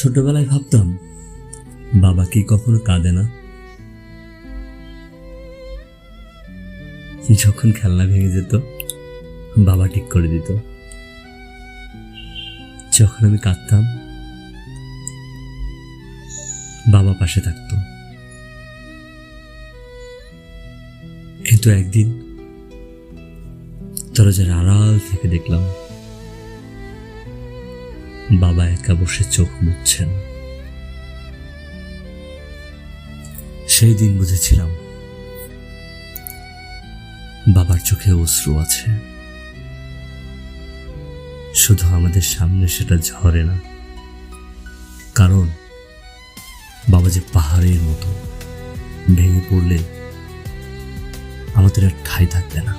ছোটবেলায় ভাবতাম বাবা কি কখনো কাঁদে না? যখন খেলনা ভেঙে যেত বাবা ঠিক করে দিত। যখন আমি কাঁদতাম বাবা পাশে থাকতো। কিন্তু একদিন দরজার আড়াল থেকে দেখলাম বাবা একা বসে চোখ মুছছেন। সেই দিন বুঝেছিলাম বাবার চোখে অশ্রু আছে, শুধু আমাদের সামনে সেটা ঝরে না, কারণ বাবা যে পাহাড়ের মতো ভেঙে পড়লে আমাদের আর ঠাঁই থাকবে না।